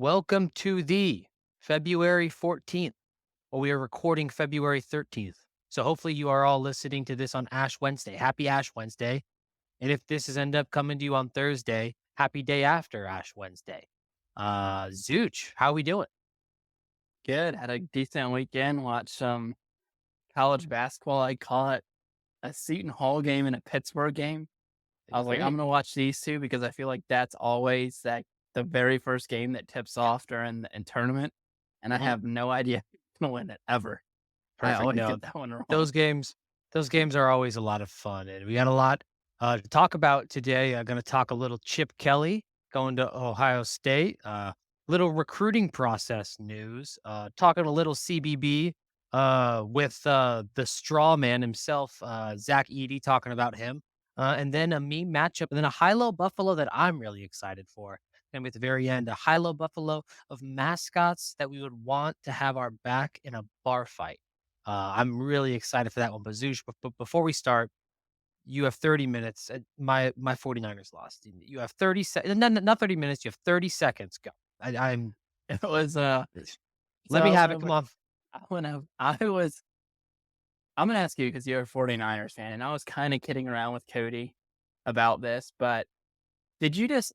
Welcome to the February 14th. Well, we are recording February 13th. So hopefully you are all listening to this on Ash Wednesday. Happy Ash Wednesday. And if this is end up coming to you on Thursday, happy day after Ash Wednesday. Zooch, how we doing? Good. Had a decent weekend. Watched some college basketball. I call it a Seton Hall game and a Pittsburgh game. I was like, I'm Exciting. gonna watch these two because I feel like that's always the very first game that tips Yeah. off during the tournament, and I Mhm. have no idea who's gonna win it ever. I Perfect. always No, get that one wrong. those games, those games are always a lot of fun. And we got a lot to talk about today. I'm going to talk a little Chip Kelly going to Ohio State, little recruiting process news, talking a little CBB with the straw man himself, Zach Edey, talking about him. And then a meme matchup, and then a high-low Buffalo that I'm really excited for. And at the very end, a high-low Buffalo of mascots that we would want to have our back in a bar fight. I'm really excited for that one. But Zoosh, but before we start, you have 30 minutes. My 49ers lost. You have 30 seconds. Not 30 minutes. You have 30 seconds. Go. I'm. It was so Let me I have went it. Come over. on. I was. I'm gonna ask you because you're a 49ers fan, and I was kind of kidding around with Cody about this, but did you just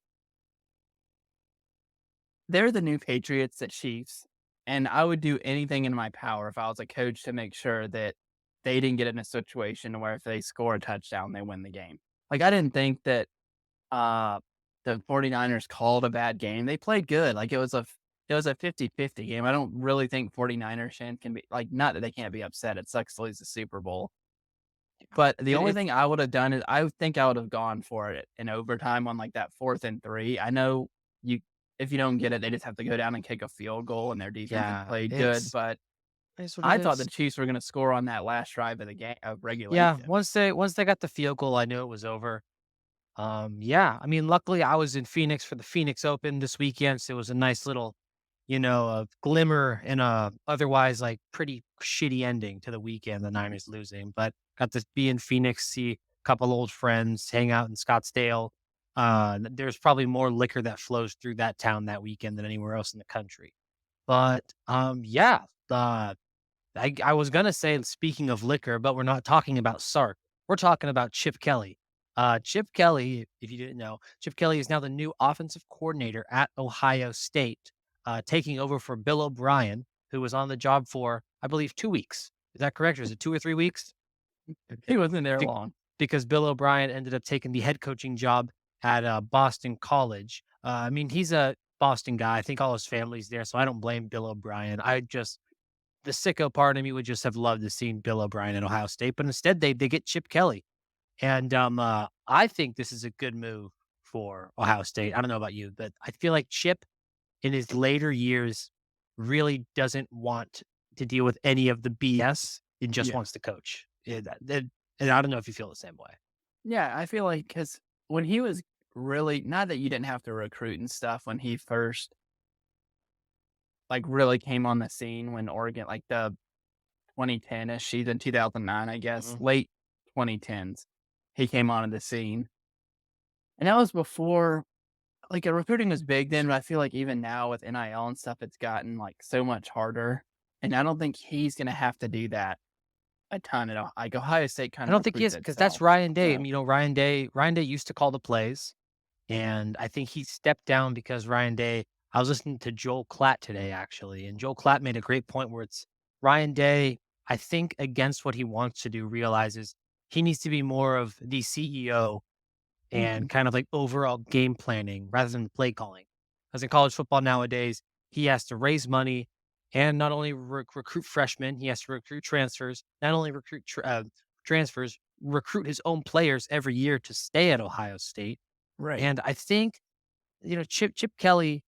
they're the new Patriots, the Chiefs, and I would do anything in my power if I was a coach to make sure that they didn't get in a situation where if they score a touchdown, they win the game. Like, I didn't think that, uh, the 49ers called a bad game. They played good. Like, it was a 50-50 game. I don't really think 49ers fans can be like, not that they can't be upset. It sucks to lose the Super Bowl. But the only It's thing I would have done is I think I would have gone for it in overtime on, like, that 4th and 3. I know you if you don't get it, they just have to go down and kick a field goal, and their defense has yeah. played good, but It's what it I thought the is. Chiefs were gonna score on that last drive of the game of Yeah. regulation. Once they got the field goal, I knew it was over. Yeah. I mean, luckily I was in Phoenix for the Phoenix Open this weekend, so it was a nice little a glimmer in a otherwise like pretty shitty ending to the weekend, the Niners losing, but got to be in Phoenix, see a couple old friends, hang out in Scottsdale. There's probably more liquor that flows through that town that weekend than anywhere else in the country. But yeah, I was gonna say speaking of liquor, but we're not talking about Sark. We're talking about Chip Kelly. Chip Kelly, if you didn't know, Chip Kelly is now the new offensive coordinator at Ohio State, taking over for Bill O'Brien, who was on the job for, I believe, 2 weeks. Is that correct? Or is it 2 or 3 weeks? He wasn't there Be- long. because Bill O'Brien ended up taking the head coaching job at Boston College. I mean, he's a Boston guy. I think all his family's there, so I don't blame Bill O'Brien. The sicko part of me would just have loved to seen Bill O'Brien at Ohio State, but instead they get Chip Kelly. And I think this is a good move for Ohio State. I don't know about you, but I feel like Chip in his later years really doesn't want to deal with any of the BS and just Yeah. wants to coach. And I don't know if you feel the same way. Yeah, I feel like because when he was really not that you didn't have to recruit and stuff when he first, like, really came on the scene when Oregon like, the 2010-ish season, 2009, I guess, Mhm. late 2010s, he came onto the scene, and that was before like, recruiting was big then, but I feel like even now with NIL and stuff, it's gotten, like, so much harder, and I don't think he's gonna have to do that a ton at like, Ohio State I kinda don't think he recruits is because that's itself, Ryan Day. I so mean, Ryan Day used to call the plays. And I think he stepped down because Ryan Day I was listening to Joel Klatt today, actually, and Joel Klatt made a great point where it's Ryan Day, I think, against what he wants to do, realizes he needs to be more of the CEO and mhm, kind of like overall game planning rather than play calling. Because in college football nowadays, he has to raise money and not only recruit freshmen, he has to recruit transfers, not only recruit transfers, recruit his own players every year to stay at Ohio State. right. And I think Chip Kelly,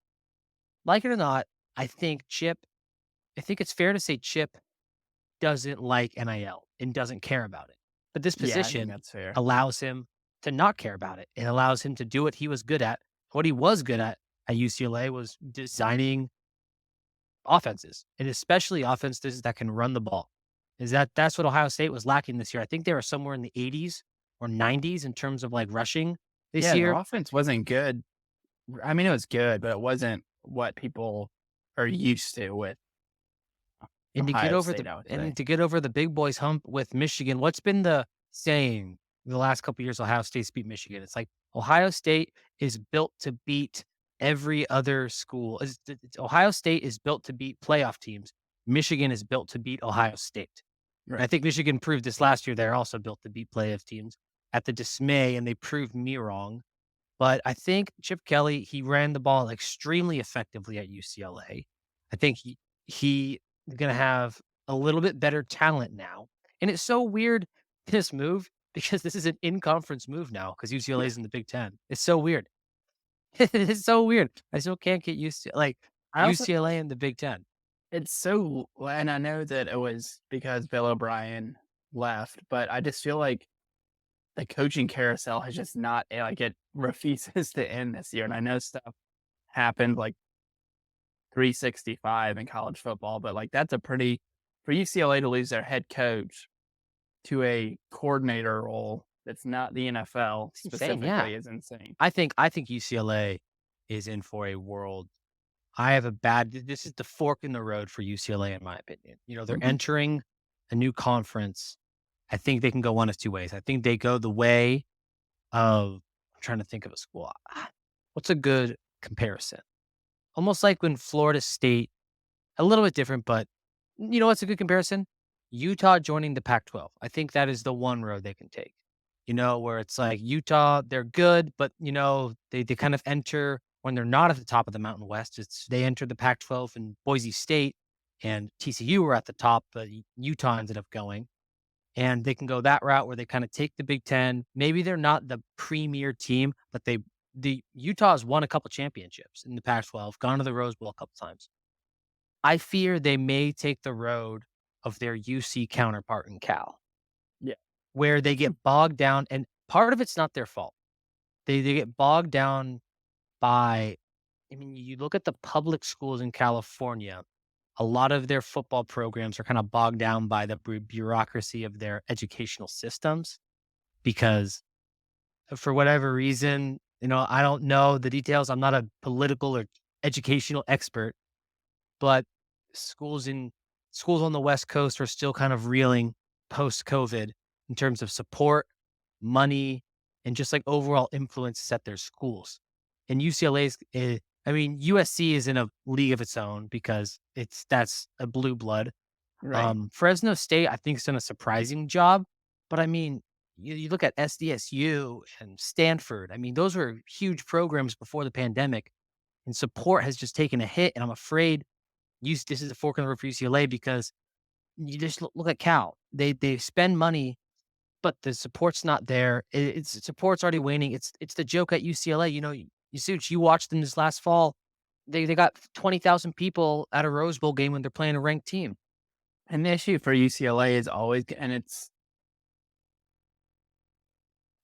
like it or not, I think Chip I think it's fair to say Chip doesn't like NIL and doesn't care about it. But this Yeah, I think position that's fair. allows him to not care about it. It allows him to do what he was good at. What he was good at UCLA was designing offenses, and especially offenses that can run the ball. That's what Ohio State was lacking this year. I think they were somewhere in the 80s or 90s in terms of like rushing this Yeah, their year. offense wasn't good. I mean, it was good, but it wasn't what people are used to with And to get Ohio over State, I would say. the big boys hump with Michigan, what's been the saying the last couple years Ohio State's beat Michigan? It's like Ohio State is built to beat every other school. Ohio State is built to beat playoff teams. Michigan is built to beat Ohio State. And Right. I think Michigan proved this last year. They're also built to beat playoff teams at the dismay, and they proved me wrong. But I think Chip Kelly, he ran the ball extremely effectively at UCLA. I think he is gonna have a little bit better talent now. And it's so weird, this move, because this is an in-conference move now because UCLA Yeah. is in the Big Ten. It's so weird. It's so weird. I still can't get used to, like, I also UCLA in the Big Ten. it's so and I know that it was because Bill O'Brien left, but I just feel like the coaching carousel has just not like, it refuses to end this year, and I know stuff happened, like 365 in college football, but, like, that's a pretty for UCLA to lose their head coach to a coordinator role that's not the NFL It's insane, yeah. specifically is insane. I think UCLA is in for a world. I have a bad this is the fork in the road for UCLA in my opinion. They're Mhm. entering a new conference. I think they can go one of two ways. I think they go the way of I'm trying to think of a school. What's a good comparison? Almost like when Florida State, a little bit different, but you know what's a good comparison? Utah joining the Pac-12. I think that is the one road they can take. Where it's like Utah, they're good, but they kind of enter when they're not at the top of the Mountain West. It's they enter the Pac-12 and Boise State and TCU were at the top, but Utah ended up going. And they can go that route where they kind of take the Big Ten. Maybe they're not the premier team, but the Utah's won a couple championships in the Pac-12, gone to the Rose Bowl a couple times. I fear they may take the road of their UC counterpart in Cal, Yeah. where they get bogged down, and part of it's not their fault. They get bogged down by I mean, you look at the public schools in California, a lot of their football programs are kinda bogged down by the bureaucracy of their educational systems because for whatever reason, I don't know the details. I'm not a political or educational expert, but schools in schools on the West Coast are still kind of reeling post-COVID in terms of support, money, and just like overall influences at their schools. And UCLA's, I mean, USC is in a league of its own because that's a blue blood. Right. Fresno State, I think, has done a surprising job, but I mean, you look at SDSU and Stanford. I mean, those were huge programs before the pandemic, and support has just taken a hit. And I'm afraid this is a fork in the road for UCLA because you just look at Cal. They spend money, but the support's not there. It's support's already waning. It's the joke at UCLA. You watched them this last fall. They got 20,000 people at a Rose Bowl game when they're playing a ranked team. And the issue for UCLA is always and it's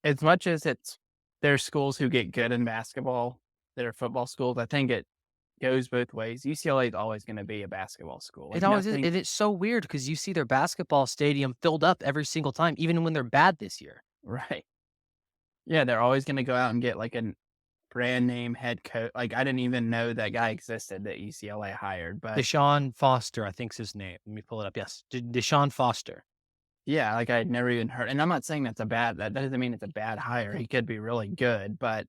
as much as it's there's schools who get good in basketball that are football schools, I think it goes both ways. UCLA is always gonna be a basketball school. It Like, always is. nothing. And it's so weird because you see their basketball stadium filled up every single time, even when they're bad this year. Right. Yeah, they're always gonna go out and get, like, a brand name head coach. Like, I didn't even know that guy existed that UCLA hired, but Deshaun Foster, I think's his name. Let me pull it up. Yes, Deshaun Foster. yeah, like, I'd never even heard and I'm not saying that doesn't mean it's a bad hire. He could be really good, but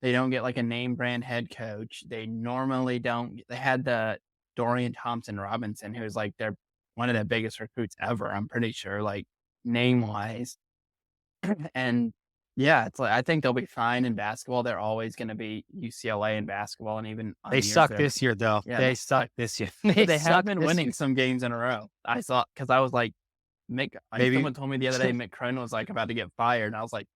they don't get, like, a name brand head coach. They normally don't they had the Dorian Thompson-Robinson, who's, like, their one of the biggest recruits ever, I'm pretty sure, like, name-wise. And, yeah, it's like I think they'll be fine in basketball. They're always gonna be UCLA in basketball and even They on years suck they're this year, though. yeah, They they suck suck. this year. But They they have suck been this winning year. some games in a row. I saw because I was like Maybe someone told me the other day Mick Cronin was, like, about to get fired, and I was like,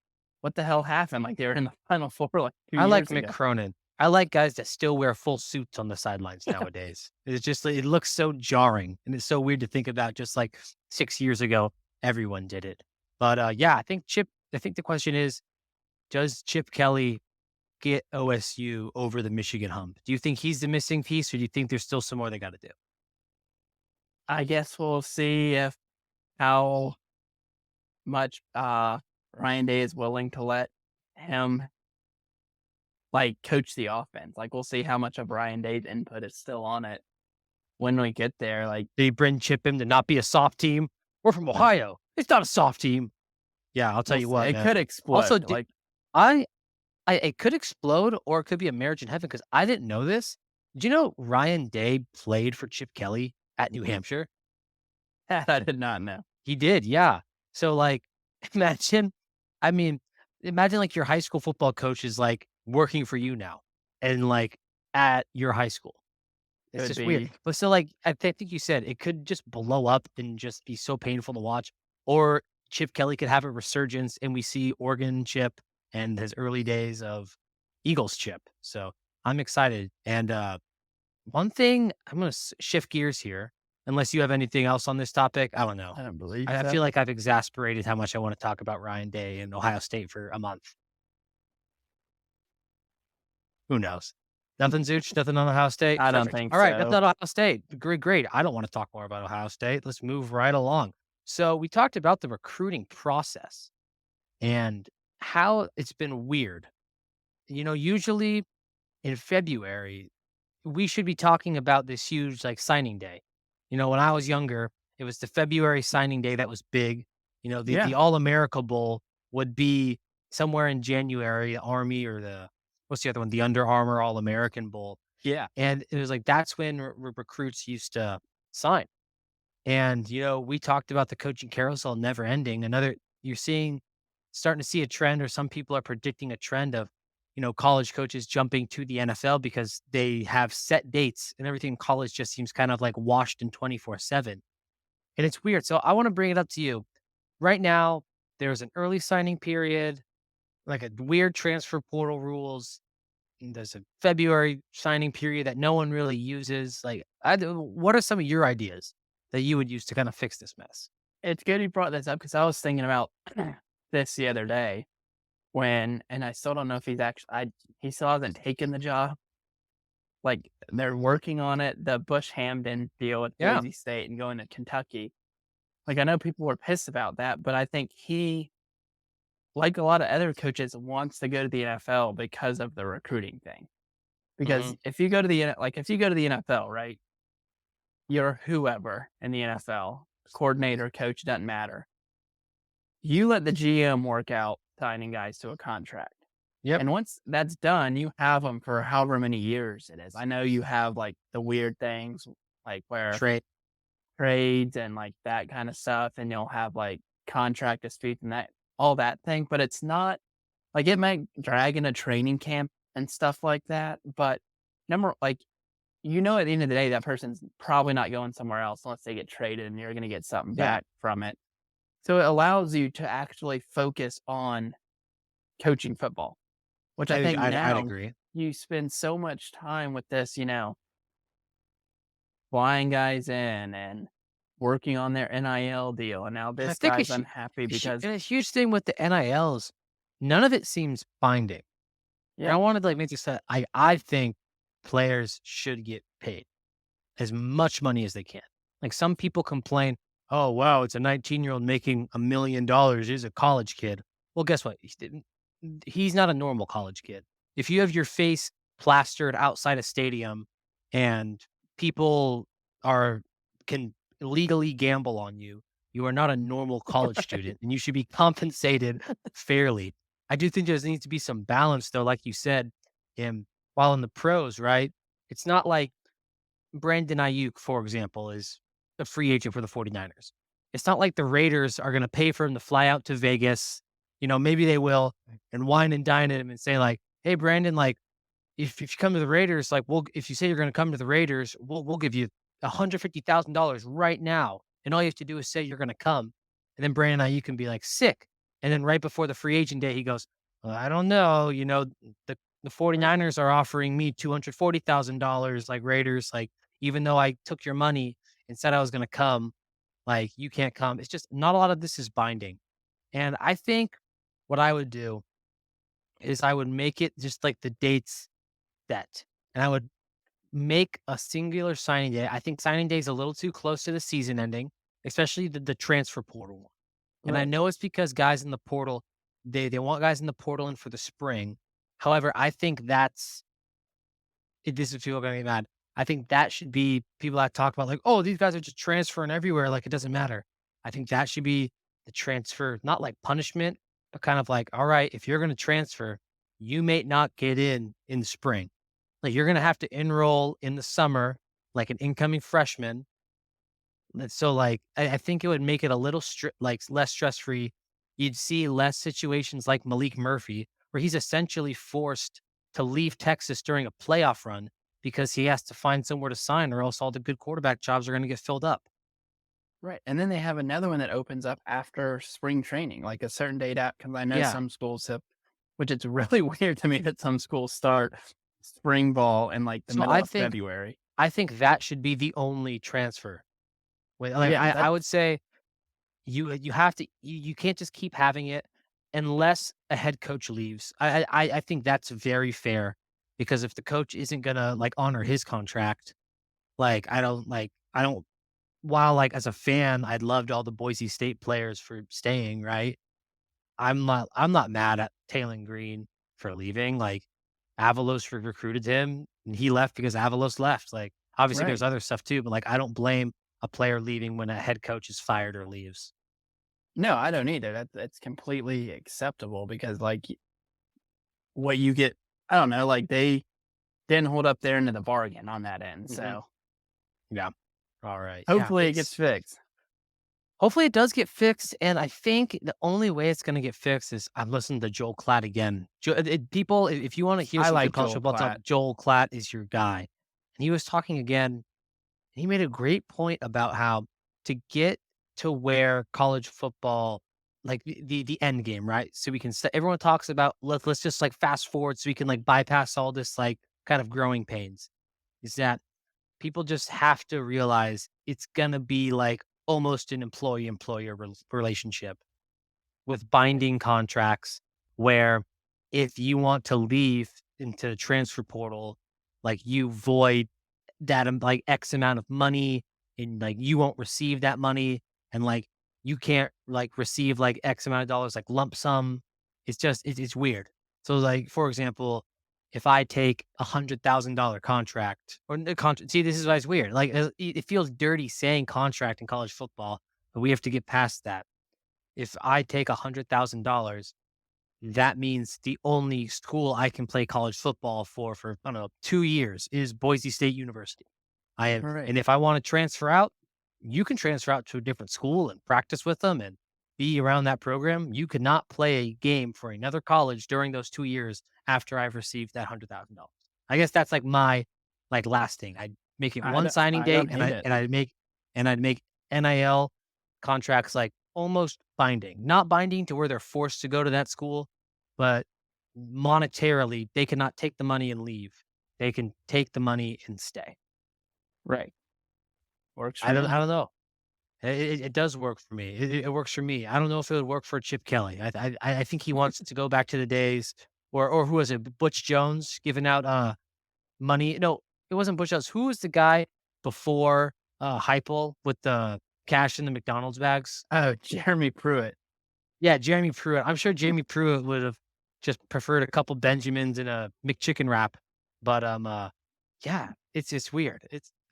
"What the hell happened?" Like, they were in the Final Four, like, 2 I like years Mick ago. Cronin. I like guys that still wear full suits on the sidelines nowadays. It's just it looks so jarring, and it's so weird to think about just like 6 years ago, everyone did it. But, yeah, I think the question is, does Chip Kelly get OSU over the Michigan hump? Do you think he's the missing piece, or do you think there's still some more they gotta do? I guess we'll see if how much, Ryan Day is willing to let him like, coach the offense. Like, we'll see how much of Ryan Day's input is still on it when we get there. Like, They bring Chip him to not be a soft team. We're from Ohio. It's not a soft team. Yeah, I'll tell we'll you see. what, It man. could Also, explode. Like, I it could explode or it could be a marriage in heaven because I didn't know this. Do you know Ryan Day played for Chip Kelly at New Hampshire? that I did not know. He did, yeah. So, like, imagine I mean, imagine, like, your high school football coach is, like, working for you now and, like, at your high school. It It's would just weird. be But so, like, think you said it could just blow up and just be so painful to watch, or Chip Kelly could have a resurgence and we see Oregon Chip and his early days of Eagles Chip. So, I'm excited. And, one thing I'm gonna shift gears here, unless you have anything else on this topic. I don't know. I don't believe I so. feel like I've exasperated how much I wanna talk about Ryan Day and Ohio State for a month. Who knows? Nothing, Zooch? Nothing on Ohio State? I don't Perfect. think All right, nothing so. on Ohio State. Great, great. I don't wanna talk more about Ohio State. Let's move right along. So, we talked about the recruiting process and how it's been weird. Usually in February, we should be talking about this huge, like, signing day. When I was younger, it was the February signing day that was big. The Yeah. All-America Bowl would be somewhere in January, Army or what's the other one? The Under Armour All-American Bowl, Yeah. and it was like that's when recruits used to sign. And, we talked about the coaching carousel never ending. You're starting to see a trend, or some people are predicting a trend of, college coaches jumping to the NFL because they have set dates and everything in college just seems kind of like washed in 24/7. And it's weird. So I want to bring it up to you. Right now, there's an early signing period, like a weird transfer portal rules. And there's a February signing period that no one really uses. What are some of your ideas that you would use to kind of fix this mess? It's good you brought this up because I was thinking about this the other day and I still don't know if he still hasn't taken the job. Like, they're working on it, the Bush Hamden deal with Yeah. Boise State and going to Kentucky. Like, I know people were pissed about that, but I think he, like a lot of other coaches, wants to go to the NFL because of the recruiting thing. Hmm. Because if you go to the NFL, right, you're whoever in the NFL, coordinator, coach, doesn't matter. You let the GM work out signing guys to a contract. Yep. And once that's done, you have them for however many years it is. I know you have, like, the weird things, like, where Trade. trades and, like, that kinda stuff, and you'll have, like, contract disputes and all that thing, but it's not like, it might drag in a training camp and stuff like that, but at the end of the day, that person's probably not going somewhere else unless they get traded and you're gonna get something Yeah. back from it. So it allows you to actually focus on coaching football, which I think I'd now agree. you spend so much time with this, flying guys in and working on their NIL deal, and now And I this think guy's unhappy because a huge thing with the NILs, none of it seems binding. And I yeah, wanted to like make this that I think players should get paid as much money as they can. Like some people complain, oh wow, it's a 19-year-old making $1 million. He's a college kid. Well, guess what? He's not a normal college kid. If you have your face plastered outside a stadium and people are can legally gamble on you, you are not a normal college student and you should be compensated fairly. I do think there needs to be some balance though, like you said, in while in the pros, right? It's not like Brandon Ayuk, for example, is a free agent for the 49ers. It's not like the Raiders are going to pay for him to fly out to Vegas. Maybe they will and wine and dine him and say like, "Hey, Brandon, like if you come to the Raiders, like if you say you're going to come to the Raiders, we'll give you $150,000 right now, and all you have to do is say you're going to come." And then Brandon Ayuk can be like sick, and then right before the free agent day, he goes, well, "I don't know, the 49ers are offering me $240,000, like Raiders, like even though I took your money and said I was going to come, like you can't come." It's just not a lot of this is binding, and I think what I would do is I would make it just like the dates set, and I would make a singular signing day. I think signing day is a little too close to the season ending, especially the transfer portal one. And I right. know it's because guys in the portal, they want guys in the portal in for the spring. However, I think this is people gonna get mad. I think that should be people that talk about like, "Oh, these guys are just transferring everywhere, like it doesn't matter." I think that should be the transfer, not like punishment, but kind of like, "All right, if you're gonna transfer, you may not get in the spring. Like you're gonna have to enroll in the summer like an incoming freshman." And so like I think it would make it a little like less stress free. You'd see less situations like Malik Murphy, where he's essentially forced to leave Texas during a playoff run because he has to find somewhere to sign, or else all the good quarterback jobs are going to get filled up. Right, and then they have another one that opens up after spring training, like a certain date out, because I know Yeah. some schools have, which it's really weird to me that some schools start spring ball in, like, the So middle of February. I think that should be the only transfer. Like Yeah, I that's would say you have to you can't just keep having it unless a head coach leaves. I think that's very fair because if the coach isn't gonna like honor his contract, like I don't while like as a fan, I'd loved all the Boise State players for staying, right? I'm not mad at Taylor Green for leaving. Like Avalos recruited him and he left because Avalos left. Like obviously there's right. other stuff too, but like I don't blame a player leaving when a head coach is fired or leaves. No, I don't either. That's completely acceptable because, like, what you get, I don't know, like, they didn't hold up their end of the bargain on that end, Mhm. so Yeah. All right. Yeah. hopefully it gets It's fixed. hopefully it does get fixed. And I think the only way it's going to get fixed is I'm listening to Joel Klatt again. People, if you want to hear I some good like college Joel football talk, Klatt. Joel Klatt is your guy. And he was talking again. And he made a great point about how to get to where college football, like the end game, right? So we can everyone talks about let's just like fast forward so we can like bypass all this like kind of growing pains. Is that people just have to realize it's gonna be like almost an employee-employer relationship with binding contracts where if you want to leave into the transfer portal, like you void that like X amount of money and like you won't receive that money and like you can't like receive like X amount of dollars like lump sum. It's just it's weird. So like for example, if I take $100,000 contract or the contract, see this is why it's weird. Like it feels dirty saying contract in college football, but we have to get past that. If I take $100,000, that means the only school I can play college football for, I don't know, 2 years is Boise State University. I have Right. and if I wanna transfer out, you can transfer out to a different school and practice with them and be around that program. You could not play a game for another college during those 2 years after I've received that $100,000. I guess that's like my, like, last thing. I'd make it one signing I date don't hate it. and I'd make NIL contracts, like, almost binding. Not binding to where they're forced to go to that school, but monetarily, they cannot take the money and leave. They can take the money and stay. Right. Works for me. I don't know. It does work for me. It works for me. I don't know if it would work for Chip Kelly. I think he wants to go back to the days or who was it? Butch Jones giving out, money. No, it wasn't Butch Jones. Who was the guy before, Heupel with the cash in the McDonald's bags? Oh, Jeremy Pruitt. Yeah, Jeremy Pruitt. I'm sure Jeremy Pruitt would have just preferred a couple Benjamins and a McChicken wrap, but, yeah, it's weird.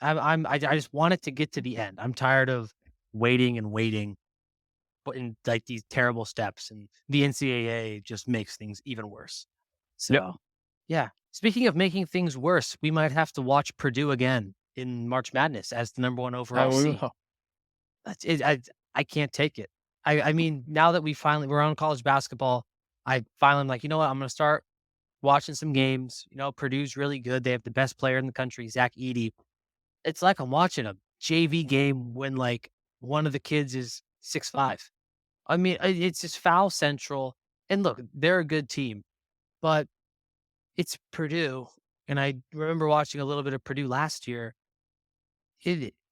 I just want it to get to the end. I'm tired of waiting and waiting, but in, like, these terrible steps, and the NCAA just makes things even worse. Yep. So, yeah. Speaking of making things worse, we might have to watch Purdue again in March Madness as the number 1 overall Oh, we seed. will. That's it. I can't take it. I mean, now that we're on college basketball, I finally am like, you know what? I'm gonna start watching some games. You know, Purdue's really good. They have the best player in the country, Zach Edey. It's like I'm watching a JV game when like one of the kids is 6'5". I mean, it's just foul central. And look, they're a good team, but it's Purdue. And I remember watching a little bit of Purdue last year.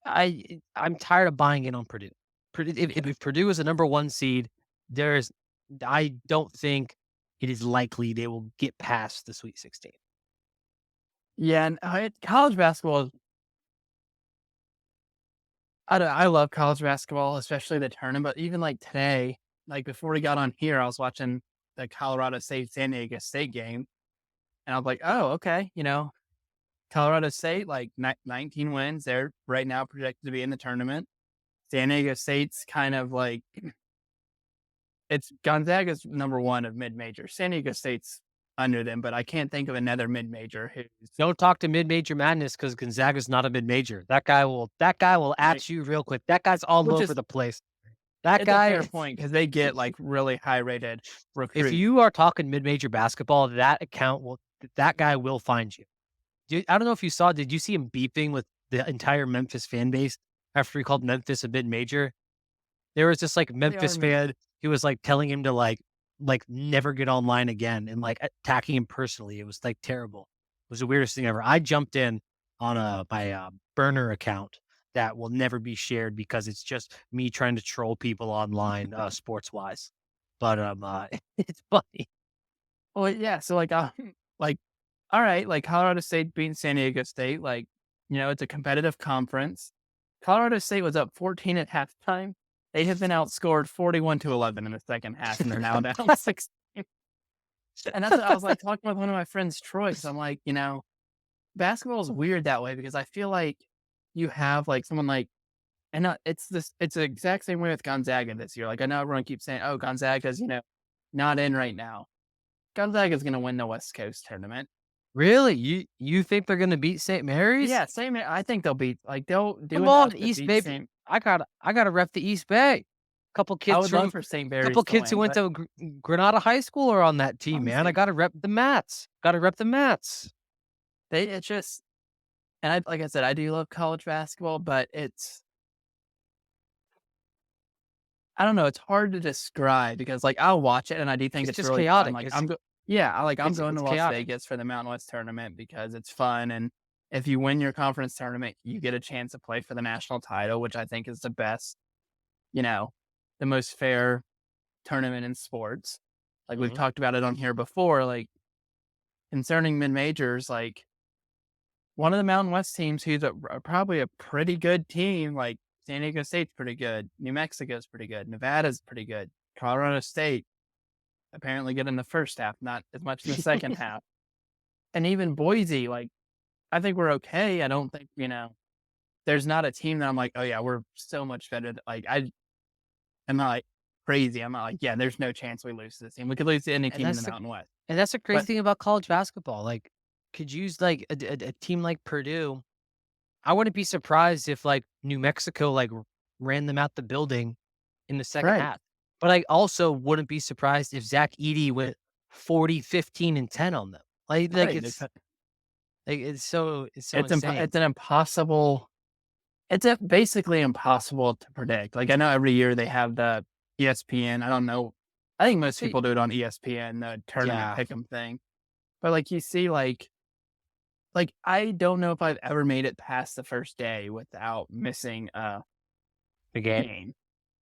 I'm tired of buying in on Purdue. Purdue if Purdue is a number 1 seed, there's I don't think it is likely they will get past the Sweet 16. Yeah, and, college basketball is, I love college basketball, especially the tournament, even, like, today, like, before we got on here, I was watching the Colorado State San Diego State game, And I was like, "Oh, okay." Colorado State, like, 19 wins. They're right now projected to be in the tournament. San Diego State's kind of like it's Gonzaga's number 1 of mid-major. San Diego State's under them, but I can't think of another mid-major who's Don't talk to mid-major madness because Gonzaga's not a mid-major. That guy will like at you real quick. That guy's all which over is the place. That it's a guy, fair point because they get, like, really high-rated if recruits. you are talking mid-major basketball, that guy will find you. I don't know if you saw, did you see him beefing with the entire Memphis fan base after he called Memphis a mid-major? There was this, like, They are Memphis mid fan who was, like, telling him to, like, never get online again and, like, attacking him personally. It was, like, terrible. It was the weirdest thing ever. I jumped in on my burner account that will never be shared because it's just me trying to troll people online, sports-wise. But, it's funny. Well, yeah, so, like, like, alright, like, Colorado State beating San Diego State, like, it's a competitive conference. Colorado State was up 14 at halftime. They have been outscored 41-11 in the second half, and they're now down 16. And that's what I was, like, talking with one of my friends, Troy, because 'cause I'm like, basketball is weird that way because I feel like you have, like, someone like and, it's the exact same way with Gonzaga this year. Like, I know everyone keeps saying, "Oh, Gonzaga's, not in right now." Gonzaga's gonna win the West Coast tournament. Really? You think they're gonna beat St. Mary's? Yeah, same here. I think they'll beat they'll do Come on, enough to East beat Bay. St. I gotta rep the East Bay. Couple I kids would love from for St. Mary's couple to kids who win, went but to Granada High School are on that team, man. I honestly, gotta rep the Mats. Gotta rep the Mats. it's just and I like I said, I do love college basketball, but I don't know, it's hard to describe because, like, I'll watch it and I do think It's it's just really fun. chaotic. Like, It's yeah, I'm it's going it's to Las chaotic. Vegas for the Mountain West tournament because it's fun, and if you win your conference tournament, you get a chance to play for the national title, which I think is the best, you know, the most fair tournament in sports. Like, we've Mhm. talked about it on here before, like, concerning mid-majors, like, one of the Mountain West teams who's probably a pretty good team, like, San Diego State's pretty good, New Mexico's pretty good, Nevada's pretty good, Colorado State apparently good in the first half, not as much in the second half, and even Boise, like, I think we're okay. I don't think, there's not a team that I'm like, "Oh, yeah, we're so much better." Like, I'm not, like, crazy. I'm not like, "Yeah, there's no chance we lose to this team." We could lose to any And team in the that's the Mountain West. and that's the crazy But thing about college basketball. Like, could use like a team like Purdue. I wouldn't be surprised if like New Mexico like ran them out the building in the second right, half. But I also wouldn't be surprised if Zach Edey went 40, 15, and 10 on them. Like right. it's so It's insane. an impossible it's a basically impossible to predict. Like, I know every year they have the ESPN. I don't know. I think most See, people do it on ESPN, the tournament yeah. pick'em thing. But, like, you see, like, I don't know if I've ever made it past the first day without missing a The game. game.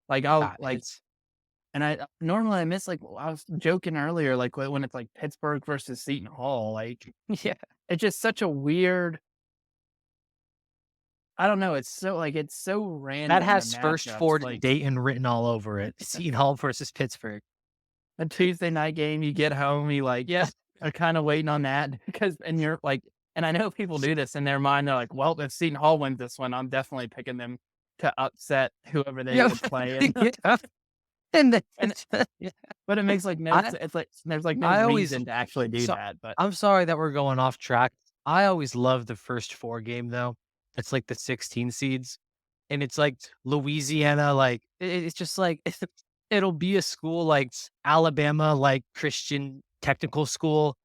Like, I'll Yeah, like and I normally I miss, like I was joking earlier, like, when it's, like, Pittsburgh versus Seton Hall, like, yeah. it's just such a weird I don't know, it's so That random, the has first matchups, forward and like, Dayton written all over it. Seton Hall versus Pittsburgh. a Tuesday night game, you get home, you, like, Yeah. are kinda waiting on that because and you're, like and I know people do this in their mind, they're like, "Well, if Seton Hall wins this one, I'm definitely picking them to upset whoever they Yeah. would play," and Yeah. And then and yeah. but it makes, like, no I s it's like there's, like, no I always reason to actually do so that, but I'm sorry that we're going off track. I always love the first 4 game though. It's like the 16 seeds, and it's like Louisiana, like it's just like it'll be a school like Alabama, like Christian technical school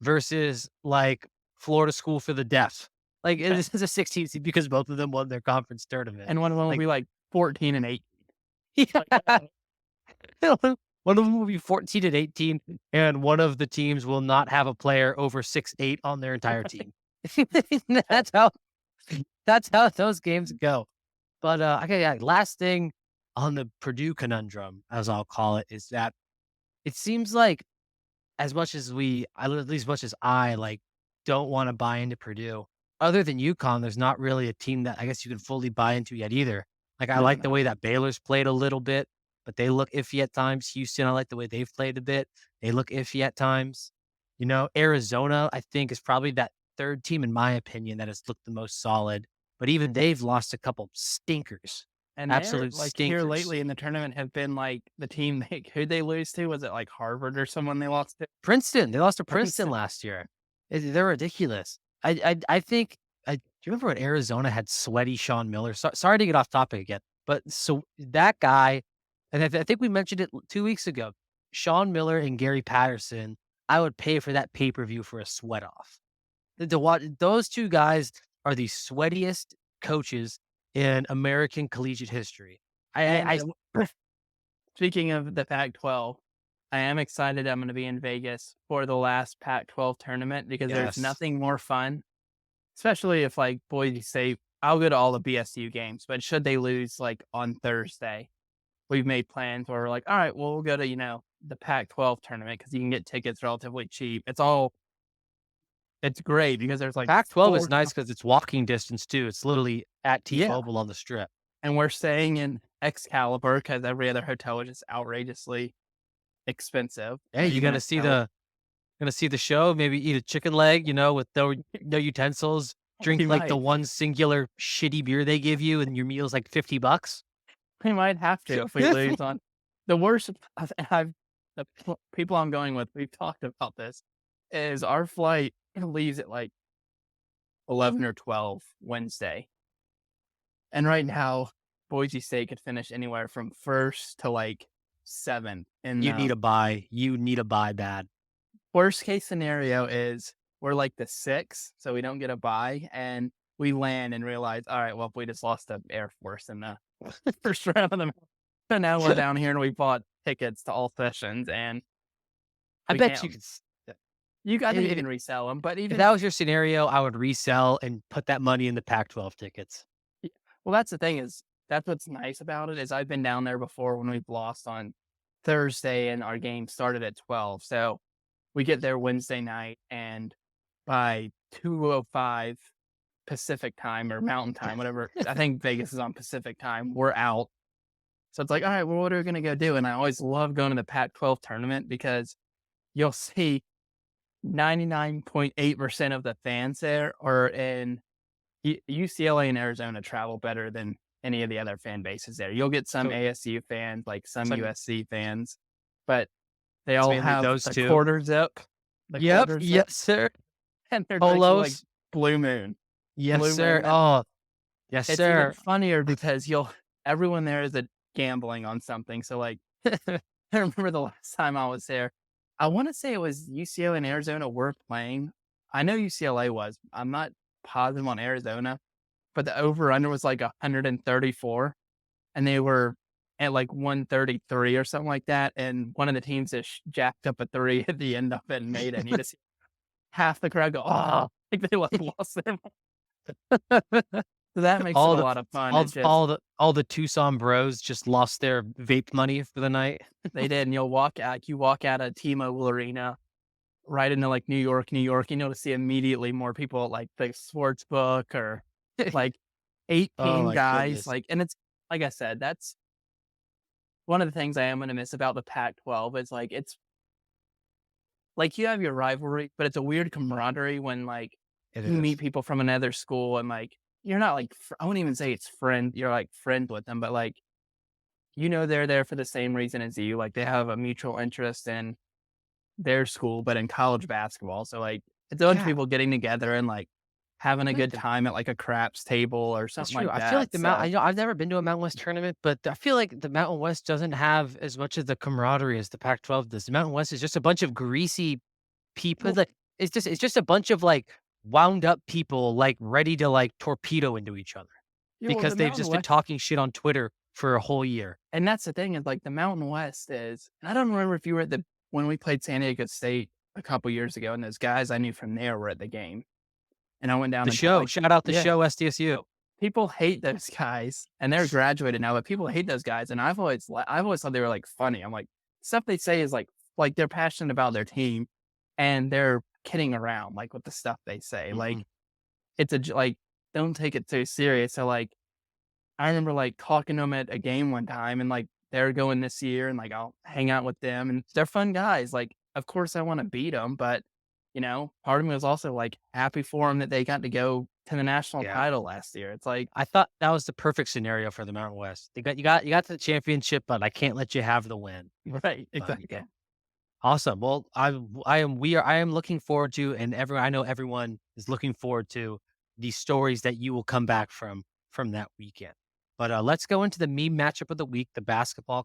versus like Florida School for the Deaf. Like this is a 16 seed because both of them won their conference tournament. and one of them will Like be, like, 14 and 8. Like, yeah. One of them will be 14 and 18, and one of the teams will not have a player over 6'8" on their entire team. That's how that's how those games go. But, okay, yeah, last thing on the Purdue conundrum, as I'll call it, is that it seems like as much as at least as much as I, like, don't wanna buy into Purdue, other than UConn, there's not really a team that I guess you can fully buy into yet either. Like, I no, like the no. way that Baylor's played a little bit, but they look iffy at times. Houston, I like the way they've played a bit. They look iffy at times. Arizona, I think, is probably that 3rd team, in my opinion, that has looked the most solid, but even they've lost a couple stinkers, And they're, absolute like, here stinkers. lately in the tournament have been, like, the team who'd they lose to? Was it, like, Harvard or someone they lost to? Princeton, they lost to Princeton Princeton. last year. They're ridiculous. I think do you remember when Arizona had sweaty Sean Miller? Sorry to get off topic again, but so that guy, and I think we mentioned it 2 weeks ago, Sean Miller and Gary Patterson, I would pay for that pay-per-view for a sweat off. To watch those 2 guys are the sweatiest coaches in American collegiate history. And, I speaking of the Pac-12, I am excited I'm gonna be in Vegas for the last Pac-12 tournament because there's Yes. nothing more fun, especially if, like, Boise State I'll go to all the BSU games, but should they lose, like, on Thursday, we've made plans where we're like, "Alright, well, we'll go to, the Pac-12 tournament because you can get tickets relatively cheap." It's great because there's, like, Pac-12 is 4 nice because it's walking distance too. It's literally at Yeah, T-Mobile on the Strip. and we're staying in Excalibur because every other hotel is just outrageously expensive, Hey, you're even gonna see the show, maybe eat a chicken leg, with no utensils, we drink, like, the might. one singular shitty beer they give you, and your meal's, like, $50. We might have to if we lose on the worst I've the people I'm going with, we've talked about this, is our flight leaves at, like, 11 or 12 Wednesday, and right now, Boise State could finish anywhere from 1st to, like, 7th in You need the a buy. You need a buy bad. worst case scenario is we're, like, the 6th, so we don't get a bye, and we land and realize, "Alright, well, we just lost to Air Force in the first round of the so now we're down here and we bought tickets to all sessions and I we bet you can't could s I think you if can resell them, but if even that was your scenario, I would resell and put that money in the Pac-12 tickets. y well, that's the thing is that's what's nice about it is I've been down there before when we've lost on Thursday and our game started at 12, so we get there Wednesday night, and by 2:05 Pacific time or Mountain time, whatever I think Vegas is on Pacific time, we're out. So it's like, "Alright, well, what are we gonna go do?" And I always love going to the Pac-12 tournament because you'll see 99.8% of the fans there are in UCLA and Arizona travel better than any of the other fan bases there. You'll get some So ASU fans, like some so USC fans, but they it's all mainly have those the 2. quarter zip, the Yep, quarter zip, yes, sir. and they're drinking like Polos. Blue Moon. Yes, Blue sir. Moon, and Oh, yes, it's even sir. funnier because you'll everyone there is a gambling on something. So like I remember the last time I was there, I wanna say it was UCLA and Arizona were playing. I know UCLA was. I'm not positive on Arizona, but the over under was like 134, and they were at like 133 or something like that, and one of the teams just jacked up a 3 at the end of it and made it, and you just see half the crowd go, "Oh," like they, like, lost their so that makes it All a the lot of fun. all It just all the Tucson bros just lost their vape money for the night. they did, and you walk out of T-Mobile Arena right into, like, New York, and you'll see immediately more people at, like, the sports book or, like, Oh 18 my guys, goodness. like and it's like I said, that's one of the things I am gonna miss about the Pac-12 is, like, it's like, you have your rivalry, but it's a weird camaraderie when, like, It you meet is. people from another school and, like, you're not, like, I wouldn't even say it's you're, like, friends with them, but, like, they're there for the same reason as you, like, they have a mutual interest in their school, but in college basketball, so, like, it's a bunch of Yeah, people getting together and, like, having I a feel like good the time at, like, a craps table or That's something true. like I feel like that, the Mount I so know I've never been to a Mountain West tournament, but I feel like the Mountain West doesn't have as much of the camaraderie as the Pac-12 does. The Mountain West is just a bunch of greasy people. well, Like it's just a bunch of like wound up people like ready to like torpedo into each other the because they've Mountain just been West talking shit on Twitter for a whole year. and that's the thing is, like, the Mountain West is and I don't remember if you were at the when we played San Diego State a couple years ago, and those guys I knew from there were at the game, and I went down The and show, like shout out the yeah, show SDSU. people hate those guys, and they're graduated now, but people hate those guys, and I've always thought they were, like, funny. I'm like, stuff they say is, like, they're passionate about their team, and they're kidding around, like, with the stuff they say, like, Mhm. it's a j like, don't take it too serious, so, like, I remember, like, talking to them at a game one time, and, like, they're going this year, and, like, I'll hang out with them, and they're fun guys, like, of course, I wanna beat them, but part of me was also like happy for them that they got to go to the national Yeah. title last year. It's like, I thought that was the perfect scenario for the Mountain West. You got to the championship, but I can't let you have the win. right, But exactly. yeah. Awesome. Well, I am looking forward to, and I know everyone is looking forward to the stories that you will come back from that weekend. But let's go into the meme matchup of the week, the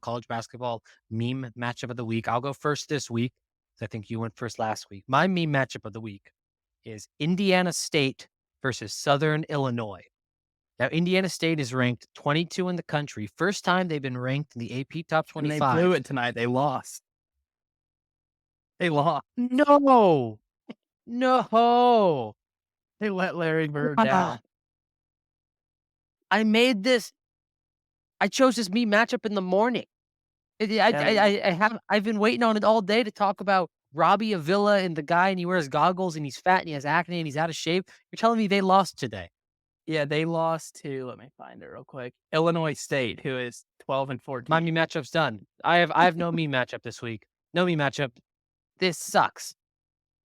college basketball meme matchup of the week. I'll go first this week. 'Cause I think you went first last week. My meme matchup of the week is Indiana State versus Southern Illinois. Now, Indiana State is ranked 22 in the country. First time they've been ranked in the AP Top And they blew 25. it tonight. They lost. They lost. No. No. They let Larry Bird Ah, down. I made this I chose this me matchup in the morning. I mean, I've been waiting on it all day to talk about Robbie Avila and the guy, and he wears goggles, and he's fat, and he has acne, and he's out of shape. You're telling me they lost today. yeah, they lost to, let me find it real quick, Illinois State, who is 12 and My me 14. matchup's done. I have no me matchup this week. No me matchup. This sucks.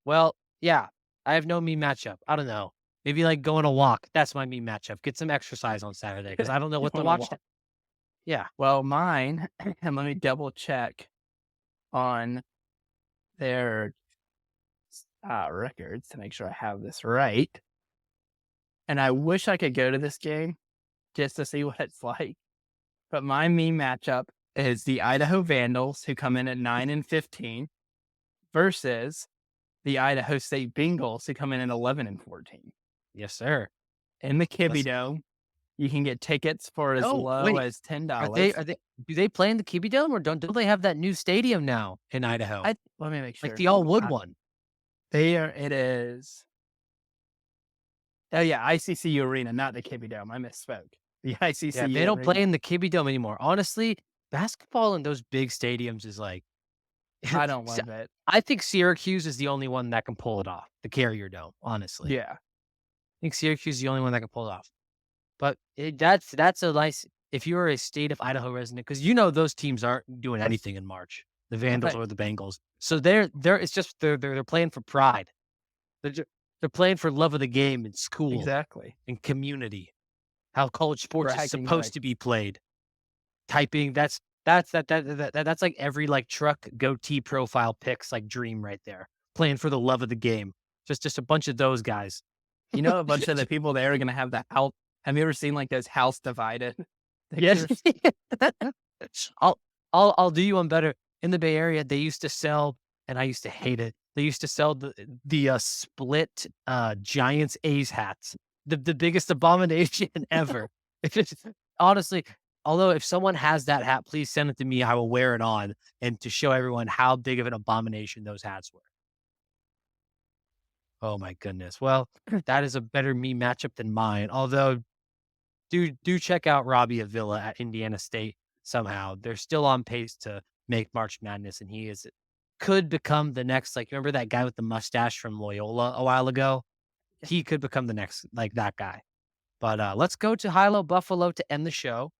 Well, yeah, I have no me matchup. I don't know. Maybe, like, go on a walk. That's my me matchup. Get some exercise on Saturday because I don't know You what to wanna watch. walk? Yeah. Well, mine, and let me double check on their records to make sure I have this right. And I wish I could go to this game just to see what it's like. But my meme matchup is the Idaho Vandals, who come in at 9 and 15, versus the Idaho State Bengals, who come in at 11 and 14. Yes, sir. In the Kibby Let's Dome, you can get tickets for as Oh, low wait. as Are they $10. are they do they play in the Kibbie Dome or don't they have that new stadium now in Idaho? Let me make Like sure. the all wood Uh, one? it is. Oh yeah, ICCU Arena, not the Kibby Dome. I misspoke. The Yeah, they ICCU don't play Arena. in the Kibbie Dome anymore. Honestly, basketball in those big stadiums is like I don't S love it. I think Syracuse is the only one that can pull it off, the Carrier Dome, honestly. Yeah. I think Syracuse is the only one that can pull it off. But that's a nice if you're a state of Idaho resident, because those teams aren't doing anything in March, the Vandals Right. or the Bengals. So they're it's just they're playing for pride. They're ju they're playing for love of the game and school Exactly. and community, how college sports is Bragging supposed rights. to be played. Typing, that's like every, like, truck goatee profile pics, like, dream right there, playing for the love of the game. Just a bunch of those guys. A bunch of the people there are gonna have the house. Have you ever seen like those house divided Yes. pictures? I'll I'll do you one better. In the Bay Area, they used to sell, and I used to hate it, they used to sell the split, Giants A's hats, the biggest abomination ever. It's just honestly, although if someone has that hat, please send it to me, I will wear it on, and to show everyone how big of an abomination those hats were. Oh my goodness. Well, that is a better me matchup than mine, although do check out Robbie Avila at Indiana State somehow. They're still on pace to make March Madness, and he could become the next, like, remember that guy with the mustache from Loyola a while ago? He could become the next, like, that guy. But let's go to Hilo Buffalo to end the show.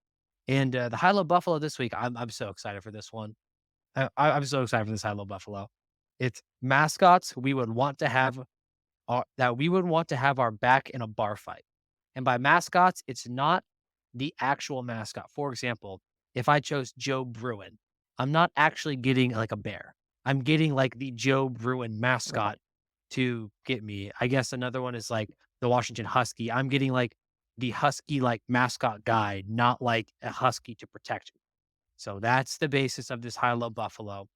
And the Hilo Buffalo this week, I'm so excited for this one. I'm so excited for this Hilo Buffalo. It's mascots we would want to have our back in a bar fight. And by mascots, it's not the actual mascot. For example, if I chose Joe Bruin, I'm not actually getting like a bear. I'm getting like the Joe Bruin Right. mascot to get me. I guess another one is like the Washington Husky. I'm getting like the Husky like mascot guy, not like a Husky to protect me. So that's the basis of this high low buffalo.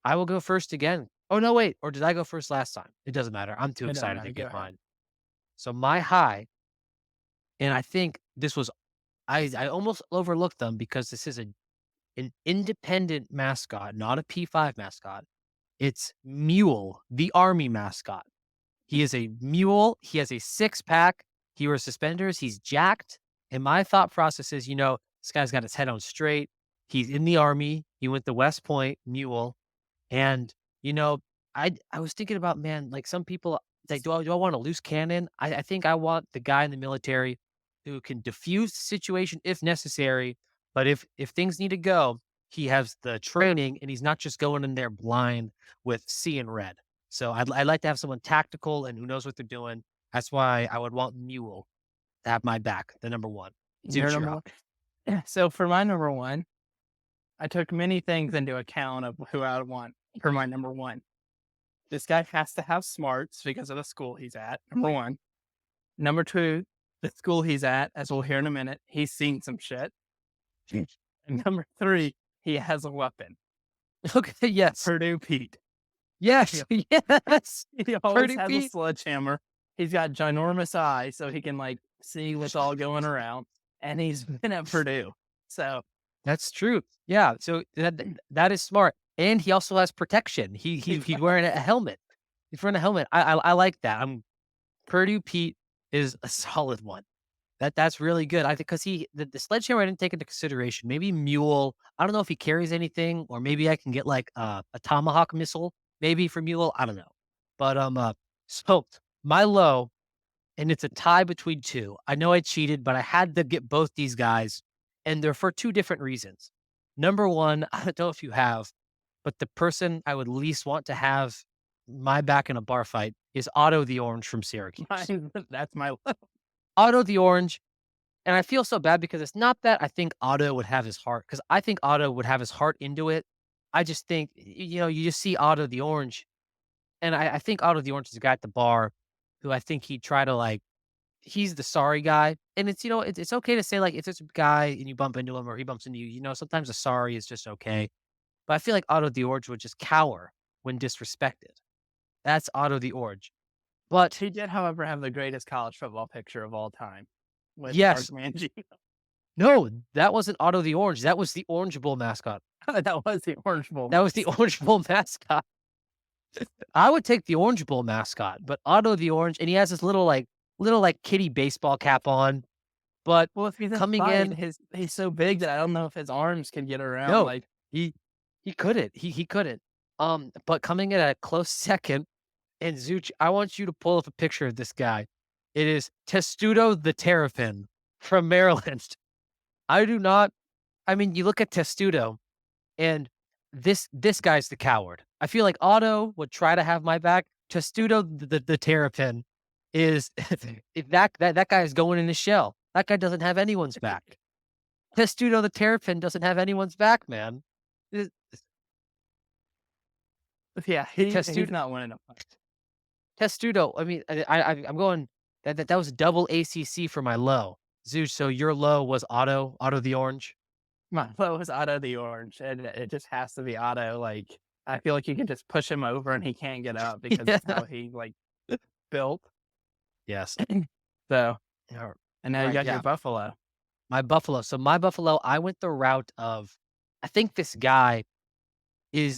I will go first again. Oh no, wait. Or did I go first last time? It doesn't matter. I'm too It doesn't excited to matter. Go get ahead. mine. So my high, and I think this was I almost overlooked them because this is an independent mascot, not a P5 mascot. It's Mule, the army mascot. He is a mule. He has a six pack. He wears suspenders. He's jacked. And my thought process is, this guy's got his head on straight. He's in the army. He went to West Point, Mule. And, you know, I was thinking about, man, like some people like, do I want a loose cannon? I think I want the guy in the military who can diffuse the situation if necessary. But if things need to go, he has the training and he's not just going in there blind with seeing red. So I'd like to have someone tactical and who knows what they're doing. That's why I would want Mule to have my back, the number one. Your Zoot, you're number up. one? Yeah, so for my number one, I took many things into account of who I would want for my number one. This guy has to have smarts because of the school he's at, number one. Number two, the school he's at, as we'll hear in a minute, he's seen some shit. And number three, he has a weapon. Okay, yes. Purdue Pete. Yes, He, yes. he always Pretty has a Pete. sledgehammer. He's got ginormous eyes so he can like see what's all going around. And he's been at Purdue. So That's true. Yeah, so that is smart, and he also has protection. He's wearing a helmet. He's wearing a helmet. I like that. Purdue Pete is a solid one. That's really good. I think because the sledgehammer I didn't take into consideration. Maybe Mule. I don't know if he carries anything, or maybe I can get like a tomahawk missile. Maybe for Mule. I don't know. But so my low, and it's a tie between two. I know I cheated, but I had to get both these guys, and they're for two different reasons. Number one, I don't know if you have, but the person I would least want to have my back in a bar fight is Otto the Orange from Syracuse. that's my Otto the Orange, and I feel so bad because it's not that I think Otto would have his heart, because I think Otto would have his heart into it. I just think, you just see Otto the Orange, and I think Otto the Orange is a guy at the bar who I think he'd try to like, he's the sorry guy. And it's okay to say, like, if it's a guy and you bump into him or he bumps into you, sometimes a sorry is just okay. But I feel like Otto the Orange would just cower when disrespected. That's Otto the Orange. But He did, however, have the greatest college football picture of all time with Mark yes, Mangino. no, that wasn't Otto the Orange. That was the Orange Bowl mascot. That was the Orange Bowl That was the mascot. Orange Bowl mascot. I would take the Orange Bowl mascot, but Otto the Orange, and he has this little kitty baseball cap on. But Well, if he's in coming fight, in, he's so big that I don't know if his arms can get around, no, like, he he couldn't. He couldn't. But coming in at a close second, and Zooch, I want you to pull up a picture of this guy. It is Testudo the Terrapin from Maryland. I do not. I mean, you look at Testudo, and this guy's the coward. I feel like Otto would try to have my back. Testudo the Terrapin is if that guy is going in his shell. That guy doesn't have anyone's back. Testudo the Terrapin doesn't have anyone's back, man. Uh, yeah, he's Testudo not winning a fight. Testudo, I mean, I'm going that was double ACC for my low. Zeus, so your low was Otto the Orange? My low is Otto the Orange, and it just has to be Otto, like, I feel like you can just push him over and he can't get up because Yeah. of how he, like, built. Yes. So, Yeah, and now you right, got your yeah. Buffalo. My Buffalo. So my Buffalo, I went the route of I think this guy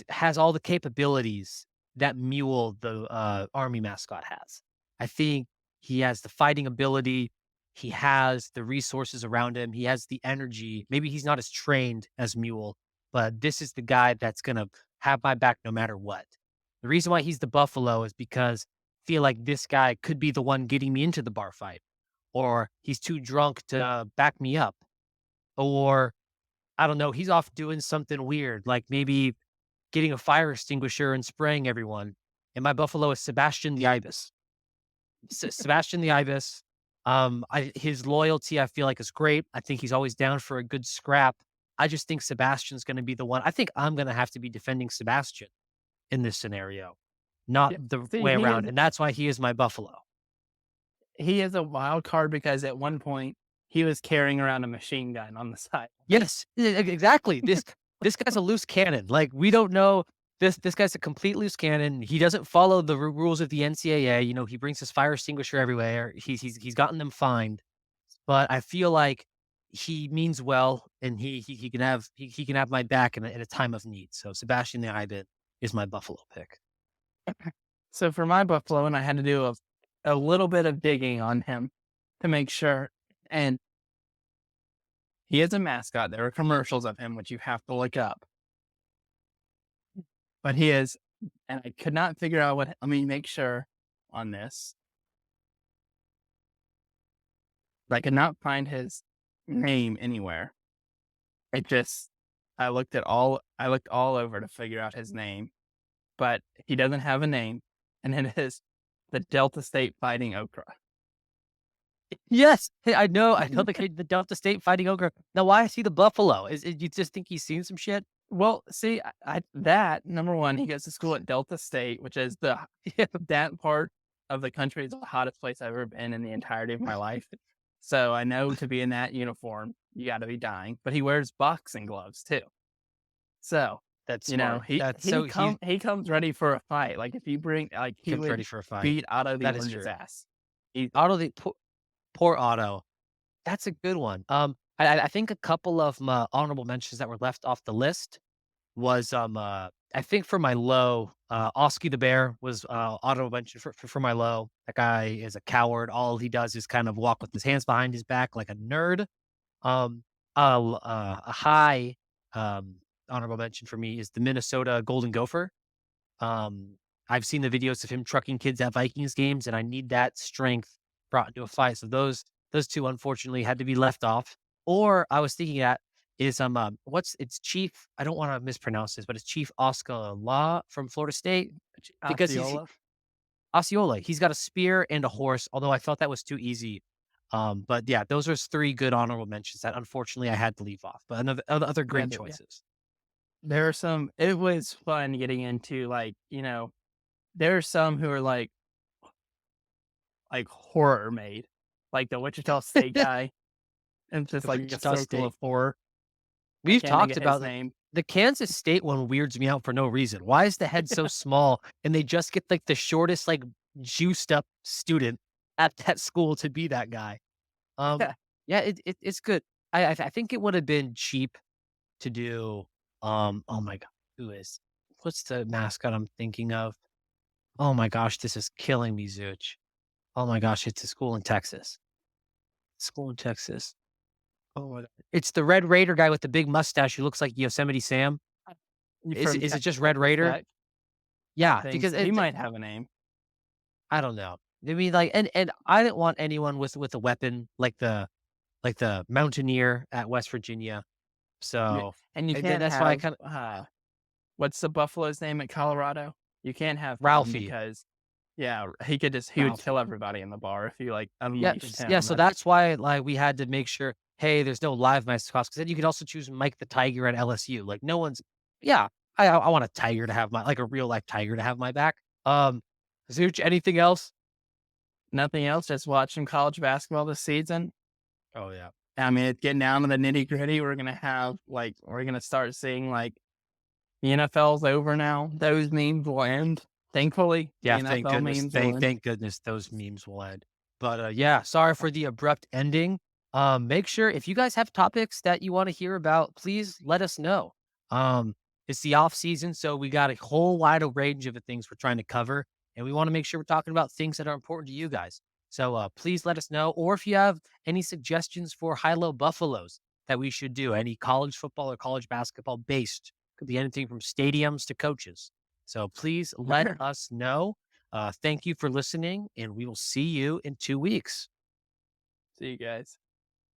has all the capabilities that Mule, the army mascot, has. I think he has the fighting ability. He has the resources around him. He has the energy. Maybe he's not as trained as Mule, but this is the guy that's gonna have my back no matter what. The reason why he's the Buffalo is because I feel like this guy could be the one getting me into the bar fight, or he's too drunk to back me up, or I don't know, he's off doing something weird, like maybe getting a fire extinguisher and spraying everyone. And my Buffalo is Sebastian the Ibis. Sebastian the Ibis. His loyalty, I feel like, is great. I think he's always down for a good scrap. I just think Sebastian's going to be the one. I think I'm going to have to be defending Sebastian in this scenario, not Yeah, the see, way around. And that's why he is my Buffalo. he is a wild card because at one point, he was carrying around a machine gun on the side. Yes, exactly. This guy's a loose cannon. Like, we don't know. This guy's a complete loose cannon. He doesn't follow the rules of the NCAA. He brings his fire extinguisher everywhere. He's gotten them fined, but I feel like he means well, and he can have my back in a time of need. So Sebastian the Ibit is my Buffalo pick. So for my Buffalo, and I had to do a little bit of digging on him to make sure. And he is a mascot. There are commercials of him, which you have to look up. But he is, and I could not figure out what, let me make sure on this. I could not find his name anywhere. It just, I looked all over to figure out his name, but he doesn't have a name. and it is the Delta State Fighting Okra. Yes. Hey, I know the kid, the Delta State Fighting Ogre. Now, why I see the buffalo? Is you just think he's seen some shit? Well, see, I that number 1, he goes to school at Delta State, which is Yeah. that part of the country is the hottest place I've ever been in the entirety of my life. So I know to be in that uniform, you gotta be dying, but he wears boxing gloves too. So, That's you know, smart. That's so he comes ready for a fight. Like, if you bring like, he he comes would ready for a fight. beat Otto the That is Orange's true. ass. Easily. Otto the poor Otto. That's a good one. I think a couple of my honorable mentions that were left off the list was, I think for my low, Oski the bear was, honorable mention for my low. That guy is a coward. All he does is kind of walk with his hands behind his back like a nerd. Um, a high, um, honorable mention for me is the Minnesota Golden Gopher. Um, I've seen the videos of him trucking kids at Vikings games, and I need that strength brought into a fight. So those 2 unfortunately had to be left off. Or I was thinking at is, what's it's Chief I don't wanna mispronounce this, but it's Chief Oscar Law from Florida State because Osceola? Osceola, he's got a spear and a horse, although I thought that was too easy. But yeah, those are 3 good honorable mentions that unfortunately I had to leave off, but other Yeah, great yeah. choices. There are some it was fun getting into, like, there are some who are, horror made, like the Wichita State guy, and just The like a Wichita circle State. of horror. I We've can't think talked of his about name. the Kansas State one weirds me out for no reason. Why is the head so small and they just get, like, the shortest, like, juiced up student at that school to be that guy? Um, Yeah, yeah, it's good. I think it would have been cheap to do, oh my god, what's the mascot I'm thinking of? Oh my gosh, this is killing me, Zooch. Oh my gosh, it's a school in Texas. School in Texas. Oh my god. It's the Red Raider guy with the big mustache who looks like Yosemite Sam. you Is from is it just Red Texas Raider? Tech? I Yeah, think because so. He might have a name. I don't know. I mean, like, and I didn't want anyone with a weapon like the mountaineer at West Virginia. Yeah, So, and you and then can't that's why I have, kinda what's the buffalo's name at Colorado? You can't have him Ralphie, because yeah, he would kill Ralphie. everybody in the bar if you, Yeah, unleashed yeah, him. so That's that's why, like, we had to make sure, hey, there's no live mascots, 'cause then you could also choose Mike the Tiger at LSU. Like, no one's yeah, I want a tiger to have my like, a real life tiger to have my back. Zooch, anything else? nothing else, just watch some college basketball this season. Oh, yeah. I mean, it's getting down to the nitty-gritty. We're gonna start seeing, the NFL's over now. Those memes will end. Thankfully, the Yeah, thank NFL goodness. memes will end. Thank goodness those memes will end. But, yeah, sorry for the abrupt ending. Make sure if you guys have topics that you wanna hear about, please let us know. Um, it's the off season, so we got a whole wide a range of the things we're trying to cover, and we wanna make sure we're talking about things that are important to you guys. So, please let us know, or if you have any suggestions for high-low buffaloes that we should do, any college football or college basketball based, could be anything from stadiums to coaches. So please let us know. Thank you for listening, and we will see you in 2 weeks. See you guys.